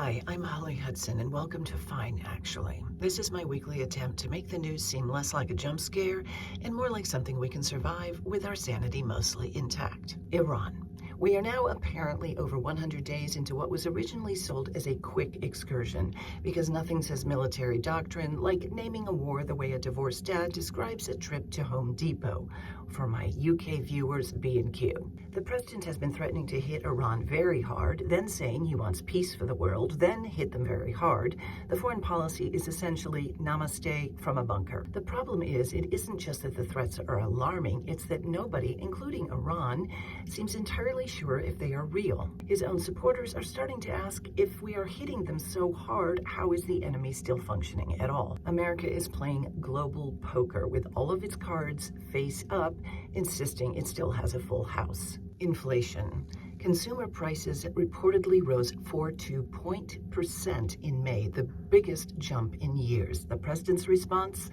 Hi, I'm Holly Hudson, and welcome to Fine, Actually. This is my weekly attempt to make the news seem less like a jump scare and more like something we can survive with our sanity mostly intact. Iran. We are now apparently over 100 days into what was originally sold as a quick excursion, because nothing says military doctrine like naming a war the way a divorced dad describes a trip to Home Depot. For my UK viewers, B&Q. The president has been threatening to hit Iran very hard, then saying he wants peace for the world, then hit them very hard. The foreign policy is essentially namaste from a bunker. The problem is, it isn't just that the threats are alarming, it's that nobody, including Iran, seems entirely sure if they are real. His own supporters are starting to ask, if we are hitting them so hard, how is the enemy still functioning at all? America is playing global poker with all of its cards face up, insisting it still has a full house. Inflation. Consumer prices reportedly rose 4% in May, the biggest jump in years. The president's response?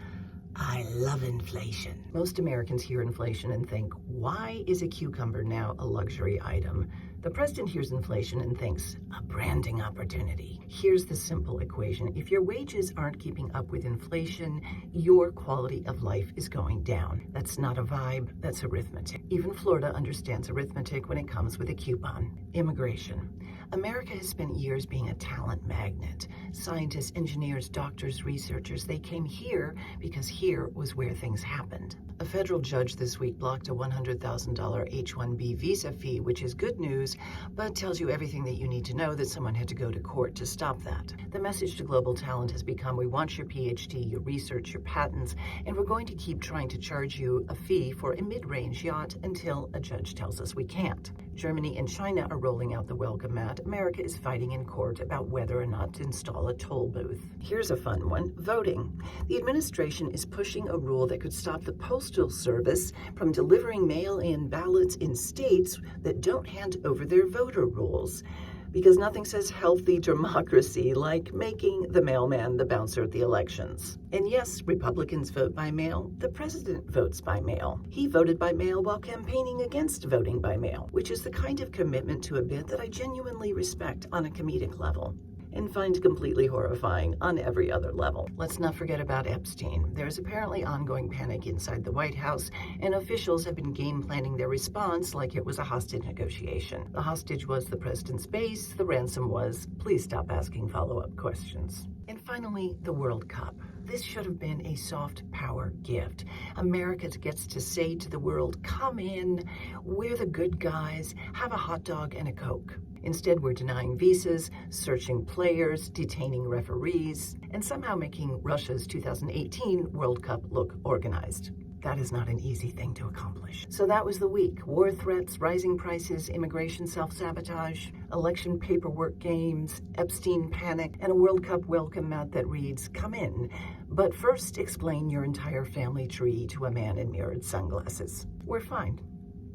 I love inflation. Most Americans hear inflation and think, why is a cucumber now a luxury item? The president hears inflation and thinks, a branding opportunity. Here's the simple equation. If your wages aren't keeping up with inflation, your quality of life is going down. That's not a vibe, that's arithmetic. Even Florida understands arithmetic when it comes with a coupon. Immigration. America has spent years being a talent magnet. Scientists, engineers, doctors, researchers, they came here because here was where things happened. A federal judge this week blocked a $100,000 H-1B visa fee, which is good news, but tells you everything that you need to know that someone had to go to court to stop that. The message to global talent has become, we want your PhD, your research, your patents, and we're going to keep trying to charge you a fee for a mid-range yacht until a judge tells us we can't. Germany and China are rolling out the welcome mat. America is fighting in court about whether or not to install a toll booth. Here's a fun one, voting. The administration is pushing a rule that could stop the Postal Service from delivering mail-in ballots in states that don't hand over their voter rolls. Because nothing says healthy democracy like making the mailman the bouncer at the elections. And yes, Republicans vote by mail. The president votes by mail. He voted by mail while campaigning against voting by mail, which is the kind of commitment to a bit that I genuinely respect on a comedic level and find completely horrifying on every other level. Let's not forget about Epstein. There's apparently ongoing panic inside the White House, and officials have been game planning their response like it was a hostage negotiation. The hostage was the president's base, the ransom was, please stop asking follow-up questions. And finally, the World Cup. This should have been a soft power gift. America gets to say to the world, come in, we're the good guys, have a hot dog and a Coke. Instead, we're denying visas, searching players, detaining referees, and somehow making Russia's 2018 World Cup look organized. That is not an easy thing to accomplish. So that was the week. War threats, rising prices, immigration self-sabotage, election paperwork games, Epstein panic, and a World Cup welcome mat that reads, come in, but first explain your entire family tree to a man in mirrored sunglasses. We're fine,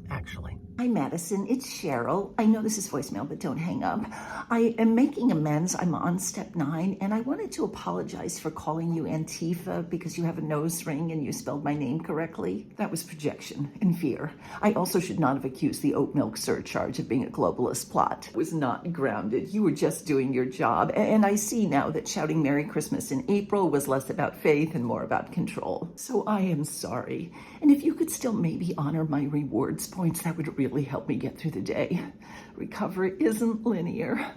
actually. Hi, Madison. It's Cheryl. I know this is voicemail, but don't hang up. I am making amends. I'm on step 9, and I wanted to apologize for calling you Antifa because you have a nose ring and you spelled my name correctly. That was projection and fear. I also should not have accused the oat milk surcharge of being a globalist plot. It was not grounded. You were just doing your job. And I see now that shouting Merry Christmas in April was less about faith and more about control. So I am sorry. And if you could still maybe honor my rewards points, that would really help me get through the day. Recovery isn't linear.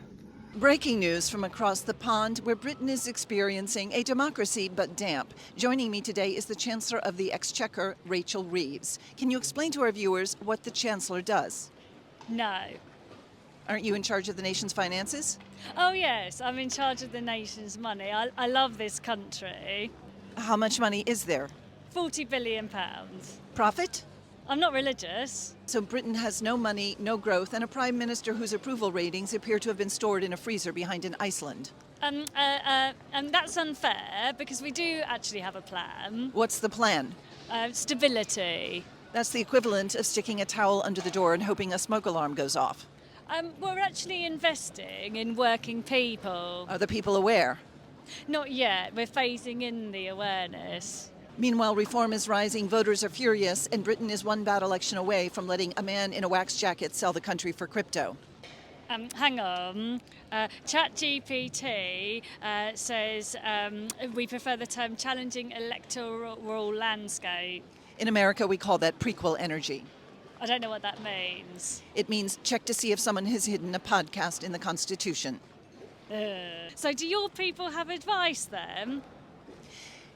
Breaking news from across the pond, where Britain is experiencing a democracy but damp. Joining me today is the Chancellor of the Exchequer, Rachel Reeves. Can you explain to our viewers what the Chancellor does? No. Aren't you in charge of the nation's finances? Oh yes, I'm in charge of the nation's money. I love this country. How much money is there? £40 billion. Profit? I'm not religious. So Britain has no money, no growth, and a prime minister whose approval ratings appear to have been stored in a freezer behind in Iceland. That's unfair because we do actually have a plan. What's the plan? Stability. That's the equivalent of sticking a towel under the door and hoping a smoke alarm goes off. We're actually investing in working people. Are the people aware? Not yet. We're phasing in the awareness. Meanwhile, reform is rising, voters are furious, and Britain is one bad election away from letting a man in a wax jacket sell the country for crypto. Hang on. ChatGPT says we prefer the term challenging electoral landscape. In America, we call that prequel energy. I don't know what that means. It means check to see if someone has hidden a podcast in the Constitution. So do your people have advice then?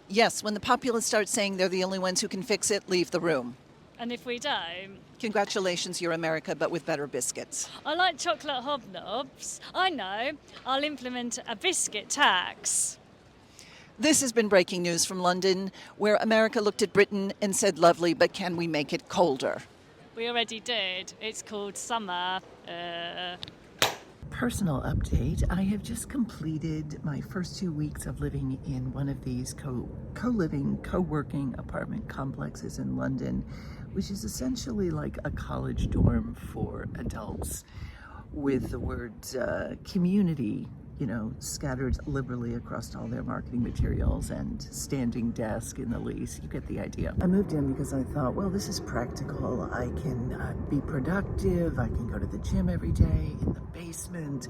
Yes, when the populace start saying they're the only ones who can fix it, leave the room. And if we don't? Congratulations, you're America, but with better biscuits. I like chocolate hobnobs. I know. I'll implement a biscuit tax. This has been breaking news from London, where America looked at Britain and said, lovely, but can we make it colder? We already did. It's called summer. Personal update. I have just completed my first 2 weeks of living in one of these co-living, co-working apartment complexes in London, which is essentially like a college dorm for adults, with the words community, scattered liberally across all their marketing materials, and standing desk in the lease. You get the idea. I moved in because I thought, well, this is practical. I can be productive. I can go to the gym every day in the basement.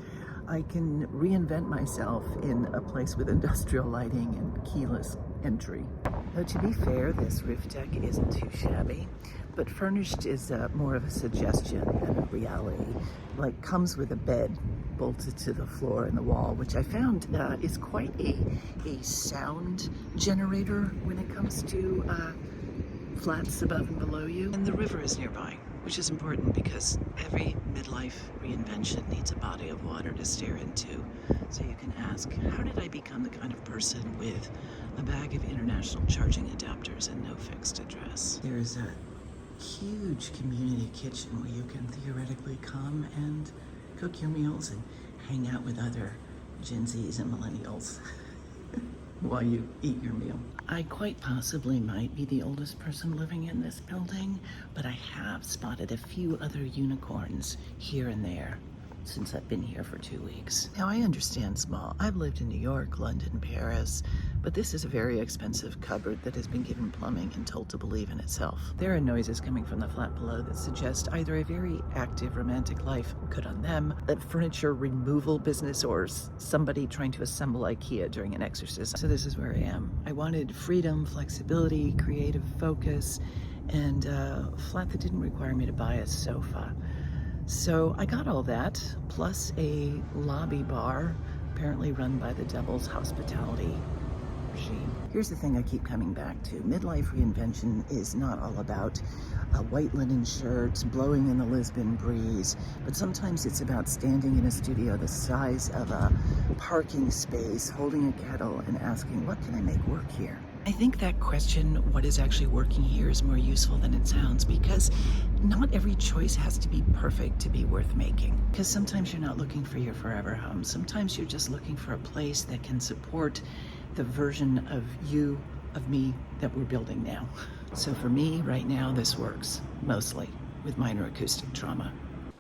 I can reinvent myself in a place with industrial lighting and keyless entry. Though to be fair, this roof deck isn't too shabby, but furnished is more of a suggestion than a reality. Like, comes with a bed bolted to the floor and the wall, which I found is quite a sound generator when it comes to flats above and below you. And the river is nearby, which is important because every midlife reinvention needs a body of water to stare into. So you can ask, how did I become the kind of person with a bag of international charging adapters and no fixed address? There's a huge community kitchen where you can theoretically come and cook your meals and hang out with other Gen Zs and millennials while you eat your meal. I quite possibly might be the oldest person living in this building, but I have spotted a few other unicorns here and there since I've been here for 2 weeks. Now, I understand small. I've lived in New York, London, Paris, but this is a very expensive cupboard that has been given plumbing and told to believe in itself. There are noises coming from the flat below that suggest either a very active romantic life, good on them, a furniture removal business, or somebody trying to assemble IKEA during an exorcism. So this is where I am. I wanted freedom, flexibility, creative focus, and a flat that didn't require me to buy a sofa. So I got all that, plus a lobby bar, apparently run by the Devil's Hospitality regime. Here's the thing I keep coming back to. Midlife reinvention is not all about white linen shirts, blowing in the Lisbon breeze, but sometimes it's about standing in a studio the size of a parking space, holding a kettle and asking, what can I make work here? I think that question, what is actually working here, is more useful than it sounds, because not every choice has to be perfect to be worth making. Because sometimes you're not looking for your forever home. Sometimes you're just looking for a place that can support the version of you, of me, that we're building now. So for me, right now, this works, mostly, with minor acoustic trauma.